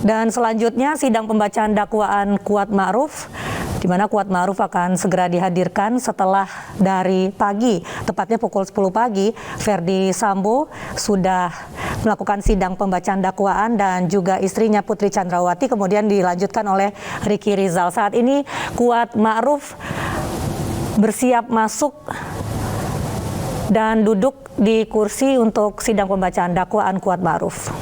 Dan selanjutnya sidang pembacaan dakwaan Kuat Ma'ruf, di mana Kuat Ma'ruf akan segera dihadirkan setelah dari pagi, tepatnya pukul 10 pagi, Verdi Sambo sudah melakukan sidang pembacaan dakwaan dan juga istrinya Putri Chandrawati, kemudian dilanjutkan oleh Ricky Rizal. Saat ini Kuat Ma'ruf bersiap masuk dan duduk di kursi untuk sidang pembacaan dakwaan Kuat Ma'ruf.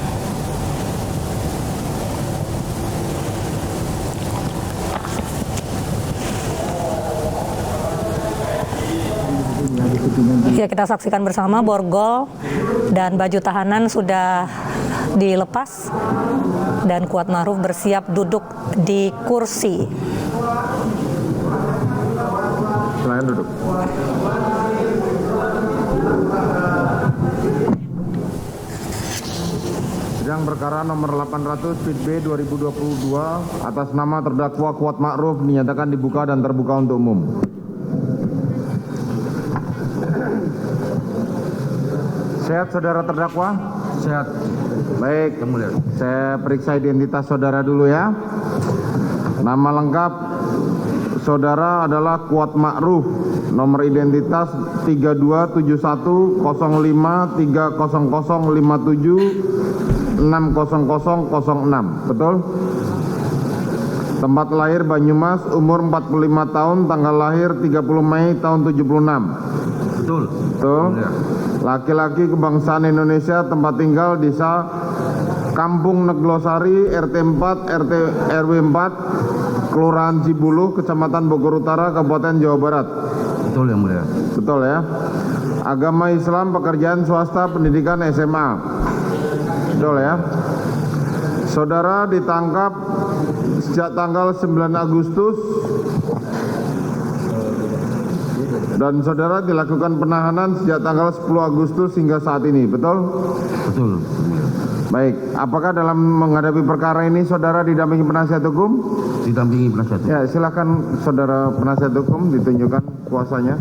Ya, kita saksikan bersama borgol dan baju tahanan sudah dilepas dan Kuat Ma'ruf bersiap duduk di kursi. Silakan duduk. Sidang perkara nomor 800 Pit B 2022 atas nama terdakwa Kuat Ma'ruf dinyatakan dibuka dan terbuka untuk umum. Sehat saudara terdakwa? Sehat. Baik, kemudian saya periksa identitas saudara dulu ya. Nama lengkap saudara adalah Kuat Ma'ruf, nomor identitas 32710300576006, betul? Tempat lahir Banyumas, umur 45 tahun, tanggal lahir 30 Mei tahun 76. Betul. Betul. Ya. Laki-laki kebangsaan Indonesia, tempat tinggal desa Kampung Neglosari, RT 4, RW 4, Kelurahan Cibuluh, Kecamatan Bogor Utara, Kabupaten Jawa Barat. Betul yang mulia. Betul ya. Agama Islam, pekerjaan swasta, pendidikan SMA. Betul ya. Saudara ditangkap sejak tanggal 9 Agustus dan saudara dilakukan penahanan sejak tanggal 10 Agustus hingga saat ini, betul? Betul. Baik, apakah dalam menghadapi perkara ini saudara didampingi penasihat hukum? Didampingi penasihat hukum. Ya, silakan saudara penasihat hukum ditunjukkan kuasanya.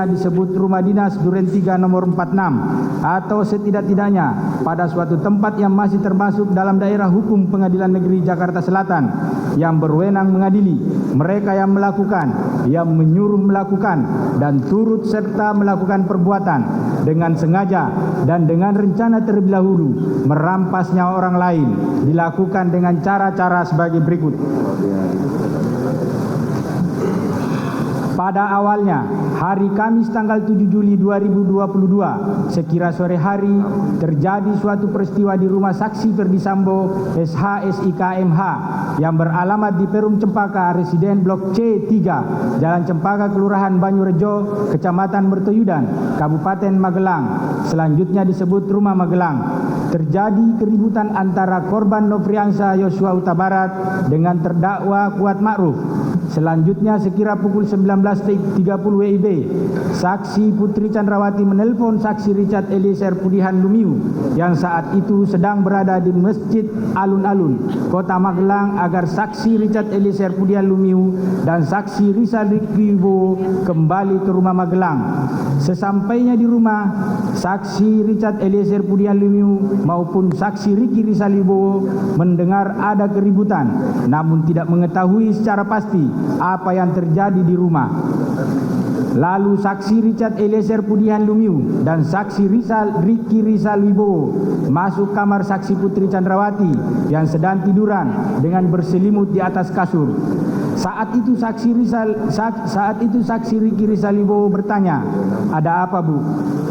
disebut Rumah Dinas Duren 3 nomor 46 atau setidak-tidaknya pada suatu tempat yang masih termasuk dalam daerah hukum Pengadilan Negeri Jakarta Selatan yang berwenang mengadili mereka yang melakukan, yang menyuruh melakukan dan turut serta melakukan perbuatan dengan sengaja dan dengan rencana terlebih dahulu merampas nyawa orang lain dilakukan dengan cara-cara sebagai berikut. Pada awalnya, hari Kamis tanggal 7 Juli 2022, sekira sore hari, terjadi suatu peristiwa di rumah saksi Verdi Sambo, SH.SIK.MH, yang beralamat di Perum Cempaka, Residen Blok C3, Jalan Cempaka, Kelurahan Banyurejo, Kecamatan Mertoyudan, Kabupaten Magelang, selanjutnya disebut Rumah Magelang. Terjadi keributan antara korban Nofriansa Yosua Huta Barat dengan terdakwa Kuat Ma'ruf. Selanjutnya sekira pukul 19.30 WIB, saksi Putri Chandrawati menelpon saksi Richard Eliezer Pudihan Lumiu yang saat itu sedang berada di Masjid Alun-Alun, Kota Magelang, agar saksi Richard Eliezer Pudihan Lumiu dan saksi Rizal Rikibo kembali ke rumah Magelang. Sesampainya di rumah, saksi Richard Eliezer Pudihan Lumiu maupun saksi Riki Rizalibowo mendengar ada keributan, namun tidak mengetahui secara pasti apa yang terjadi di rumah. Lalu saksi Richard Eliezer Pudihan Lumiu dan saksi Ricky Rizal Wibowo masuk kamar saksi Putri Chandrawati yang sedang tiduran dengan berselimut di atas kasur. Saat itu saksi Ricky Rizal Wibowo bertanya, "Ada apa, Bu?"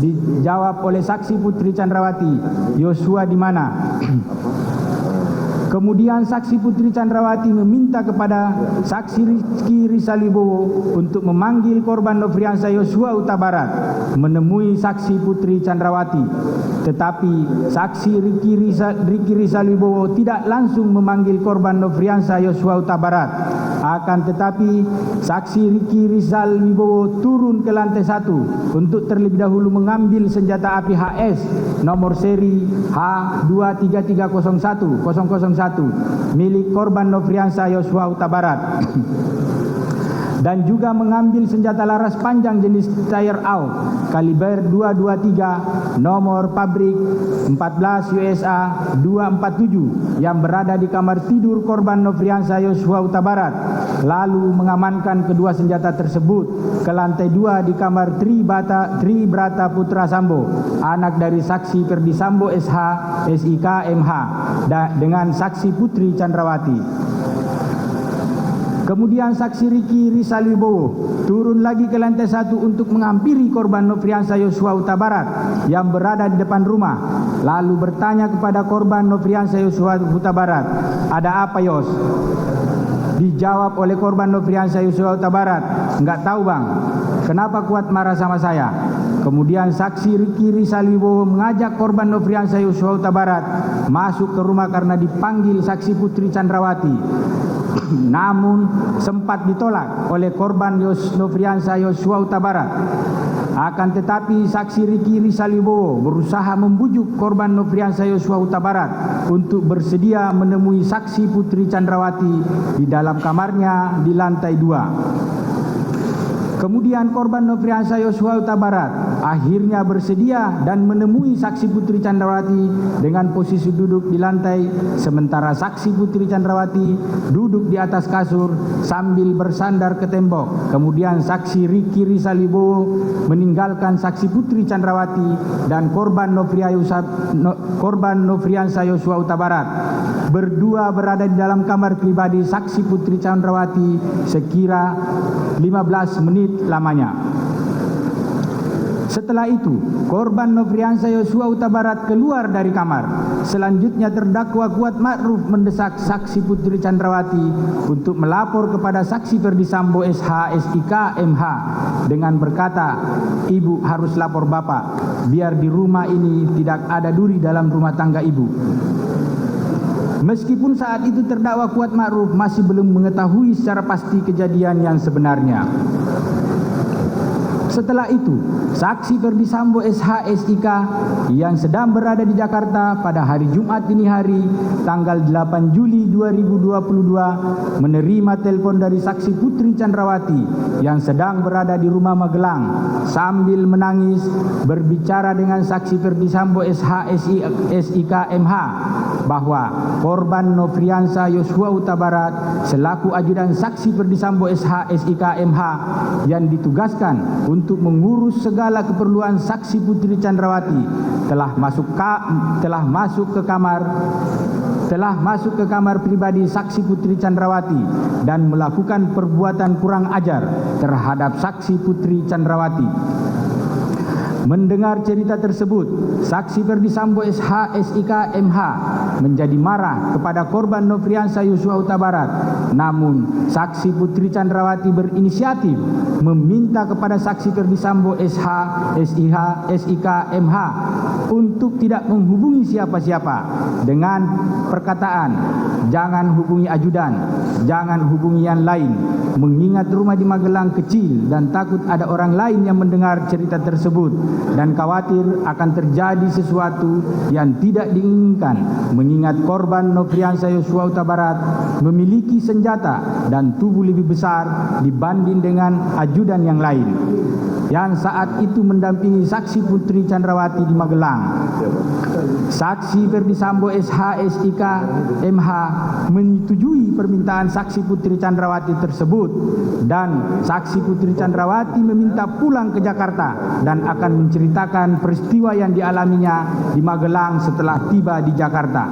Dijawab oleh saksi Putri Chandrawati, "Yosua di mana?" Kemudian saksi Putri Chandrawati meminta kepada saksi Ricky Rizal Wibowo untuk memanggil korban Nofriansah Yosua Huta Barat menemui saksi Putri Chandrawati. Tetapi saksi Ricky Rizal Wibowo tidak langsung memanggil korban Nofriansah Yosua Huta Barat. Akan tetapi saksi Ricky Rizal Wibowo turun ke lantai 1 untuk terlebih dahulu mengambil senjata api HS nomor seri H23301001 milik korban Nofriansah Yosua Huta Barat dan juga mengambil senjata laras panjang jenis tire out kaliber 223 nomor pabrik 14 USA 247 yang berada di kamar tidur korban Nofriansah Yosua Huta Barat, lalu mengamankan kedua senjata tersebut ke lantai 2 di kamar Tri Brata Putra Sambo, anak dari saksi Ferdi Sambo SH SIK MH dengan saksi Putri Chandrawati. Kemudian saksi Ricky Rizal Wibowo turun lagi ke lantai 1 untuk menghampiri korban Nofriansah Yosua Huta Barat yang berada di depan rumah, lalu bertanya kepada korban Nofriansah Yosua Huta Barat, "Ada apa, Yos?" Dijawab oleh korban Nofriansah Yosua Huta Barat, "Enggak tahu, Bang. Kenapa kuat marah sama saya?" Kemudian saksi Ricky Rizal Wibowo mengajak korban Nofriansah Yosua Huta Barat masuk ke rumah karena dipanggil saksi Putri Chandrawati. Namun sempat ditolak oleh korban Nofriansah Yosua Huta Barat. Akan tetapi saksi Ricky Rizal Wibowo berusaha membujuk korban Nofriansah Yosua Huta Barat untuk bersedia menemui saksi Putri Chandrawati di dalam kamarnya di lantai 2. Kemudian korban Nofriansah Yosua Huta Barat akhirnya bersedia dan menemui saksi Putri Chandrawati dengan posisi duduk di lantai, sementara saksi Putri Chandrawati duduk di atas kasur sambil bersandar ke tembok. Kemudian saksi Ricky Rizal Wibowo meninggalkan saksi Putri Chandrawati dan korban Nofriansah Yosua Huta Barat berdua berada di dalam kamar pribadi saksi Putri Chandrawati sekira 15 menit lamanya. Setelah itu, korban Nofriansah Yosua Huta Barat keluar dari kamar. Selanjutnya terdakwa Kuat Ma'ruf mendesak saksi Putri Chandrawati untuk melapor kepada saksi Ferdi Sambo SH SIK MH dengan berkata, "Ibu harus lapor Bapak, biar di rumah ini tidak ada duri dalam rumah tangga Ibu." Meskipun saat itu terdakwa Kuat Ma'ruf masih belum mengetahui secara pasti kejadian yang sebenarnya. Setelah itu, saksi Ferdi Sambo SH SIK yang sedang berada di Jakarta pada hari Jumat dini hari tanggal 8 Juli 2022 menerima telepon dari saksi Putri Chandrawati yang sedang berada di rumah Magelang sambil menangis berbicara dengan saksi Ferdi Sambo SH SIK MH bahwa korban Nofriansah Yosua Huta Barat selaku ajudan saksi Ferdi Sambo SH SIK MH yang ditugaskan untuk mengurus segala keperluan saksi Putri Chandrawati telah masuk ke kamar pribadi saksi Putri Chandrawati dan melakukan perbuatan kurang ajar terhadap saksi Putri Chandrawati. Mendengar cerita tersebut, saksi Ferdi Sambo SH SIK MH menjadi marah kepada korban Nofriansah Yosua Huta Barat. Namun, saksi Putri Chandrawati berinisiatif meminta kepada saksi Ferdi Sambo SH SIK MH untuk tidak menghubungi siapa-siapa dengan perkataan, "Jangan hubungi ajudan, jangan hubungi yang lain," mengingat rumah di Magelang kecil dan takut ada orang lain yang mendengar cerita tersebut. dan khawatir akan terjadi sesuatu yang tidak diinginkan, mengingat korban Nofriansah Yosua Huta Barat memiliki senjata dan tubuh lebih besar dibanding dengan ajudan yang lain yang saat itu mendampingi saksi Putri Chandrawati di Magelang. Saksi Ferdi Sambo SH SIK MH menyetujui permintaan saksi Putri Chandrawati tersebut, dan saksi Putri Chandrawati meminta pulang ke Jakarta dan akan menceritakan peristiwa yang dialaminya di Magelang setelah tiba di Jakarta.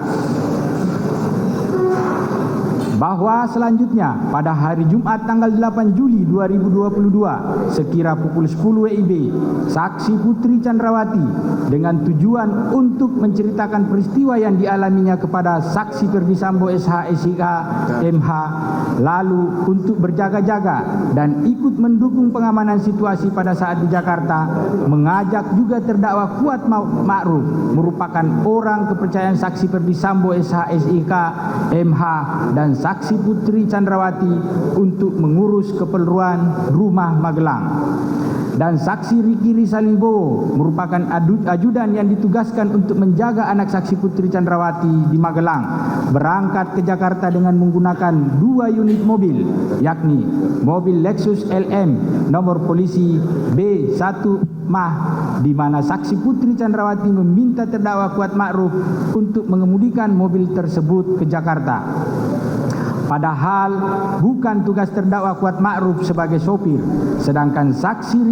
Bahwa selanjutnya pada hari Jumat tanggal 8 Juli 2022 sekira pukul 10 WIB, saksi Putri Chandrawati dengan tujuan untuk menceritakan peristiwa yang dialaminya kepada saksi Ferdi Sambo SH SIK MH, lalu untuk berjaga-jaga dan ikut mendukung pengamanan situasi pada saat di Jakarta, mengajak juga terdakwa Kuat Ma'ruf merupakan orang kepercayaan saksi Ferdi Sambo SH SIK MH dan saksi Putri Chandrawati untuk mengurus keperluan rumah Magelang. Dan saksi Riki Rizal Wibowo merupakan ajudan yang ditugaskan untuk menjaga anak saksi Putri Chandrawati di Magelang, berangkat ke Jakarta dengan menggunakan 2 unit mobil, yakni mobil Lexus LM nomor polisi B1 Mah, di mana saksi Putri Chandrawati meminta terdakwa Kuat Ma'ruf untuk mengemudikan mobil tersebut ke Jakarta. Padahal bukan tugas terdakwa Kuat Ma'ruf sebagai sopir, sedangkan saksi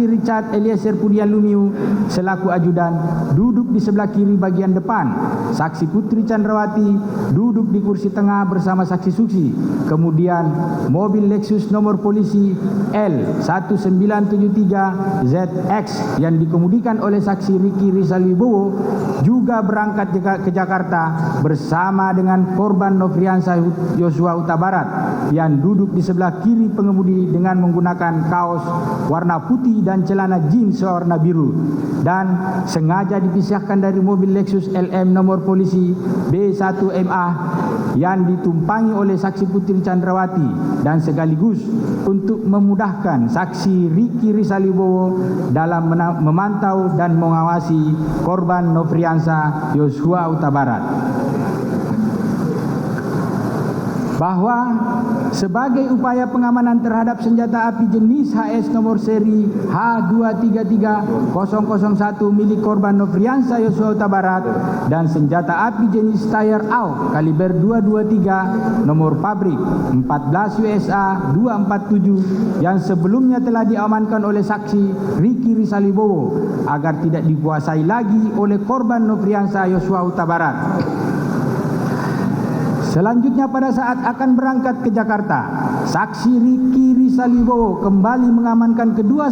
Richard Eliezer Pudian Lumiu selaku ajudan duduk di sebelah kiri bagian depan. Saksi Putri Chandrawati duduk di kursi tengah bersama saksi Suksi. Kemudian mobil Lexus nomor polisi L1973ZX yang dikemudikan oleh saksi Riki Rizal Wibowo juga berangkat ke Jakarta bersama dengan korban Nofriansah Yosua Huta Barat yang duduk di sebelah kiri pengemudi dengan menggunakan kaos warna putih dan celana jeans warna biru, dan sengaja dipisahkan dari mobil Lexus LM nomor polisi B1MA yang ditumpangi oleh saksi Putri Chandrawati, dan sekaligus untuk memudahkan saksi Riki Rizal Wibowo dalam memantau dan mengawasi korban Nofriansah Yosua Huta Barat. Bahwa sebagai upaya pengamanan terhadap senjata api jenis HS nomor seri H233001 milik korban Nofriansah Yosua Huta Barat dan senjata api jenis Steyr AUK kaliber 223 nomor pabrik 14 USA 247 yang sebelumnya telah diamankan oleh saksi Riki Rizal Wibowo agar tidak dikuasai lagi oleh korban Nofriansah Yosua Huta Barat. Selanjutnya pada saat akan berangkat ke Jakarta, saksi Riki Rizal Wibowo kembali mengamankan kedua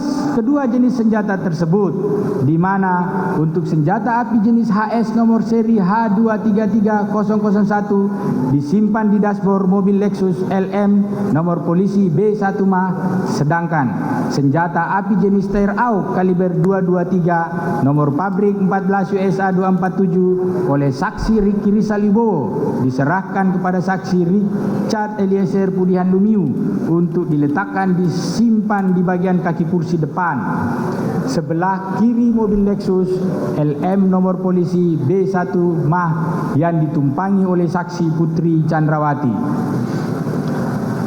jenis senjata tersebut, di mana untuk senjata api jenis HS nomor seri H233001 disimpan di dashboard mobil Lexus LM nomor polisi B1 Mah, sedangkan senjata api jenis Steyr AUK kaliber 223 nomor pabrik 14 USA 247 oleh saksi Riki Rizal Wibowo diserahkan kepada saksi Richard Eliezer Pudian Lumiu untuk diletakkan disimpan di bagian kaki kursi depan sebelah kiri mobil Lexus LM nomor polisi B1 Mah yang ditumpangi oleh saksi Putri Chandrawati.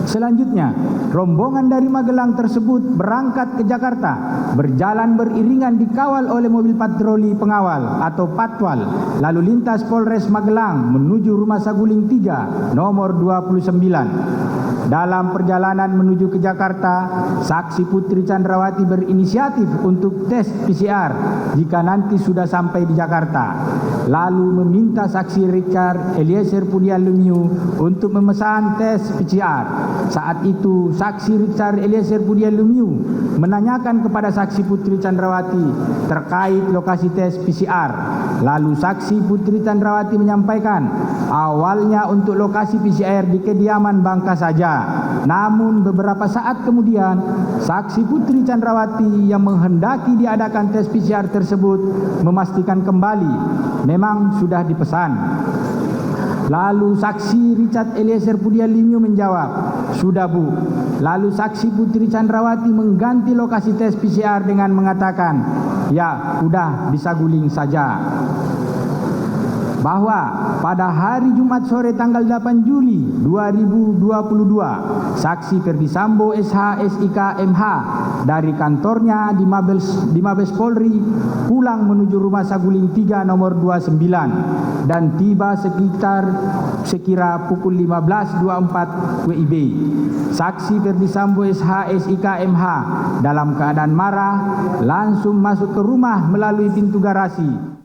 Selanjutnya, rombongan dari Magelang tersebut berangkat ke Jakarta, berjalan beriringan dikawal oleh mobil patroli pengawal atau patwal lalu lintas Polres Magelang menuju Rumah Saguling 3 nomor 29. Dalam perjalanan menuju ke Jakarta, saksi Putri Chandrawati berinisiatif untuk tes PCR jika nanti sudah sampai di Jakarta, lalu meminta saksi Richard Eliezer Pudian Lumiu untuk memesan tes PCR. Saat itu saksi Richard Eliezer Pudian Lumiu menanyakan kepada saksi Putri Chandrawati terkait lokasi tes PCR. Lalu saksi Putri Chandrawati menyampaikan awalnya untuk lokasi PCR di kediaman Bangka saja. Namun beberapa saat kemudian saksi Putri Chandrawati yang menghendaki diadakan tes PCR tersebut memastikan kembali memang sudah dipesan. Lalu saksi Richard Eliezer Pudian Lumiu menjawab, "Sudah Bu, Lalu saksi Putri Chandrawati mengganti lokasi tes PCR dengan mengatakan, "Ya, udah bisa guling saja." Bahwa pada hari Jumat sore tanggal 8 Juli 2022, saksi Ferdi Sambo SH SIK MH dari kantornya di Mabes Polri pulang menuju Rumah Saguling 3 nomor 29 dan tiba sekira pukul 15.24 WIB. Saksi Ferdi Sambo SH SIK MH dalam keadaan marah langsung masuk ke rumah melalui pintu garasi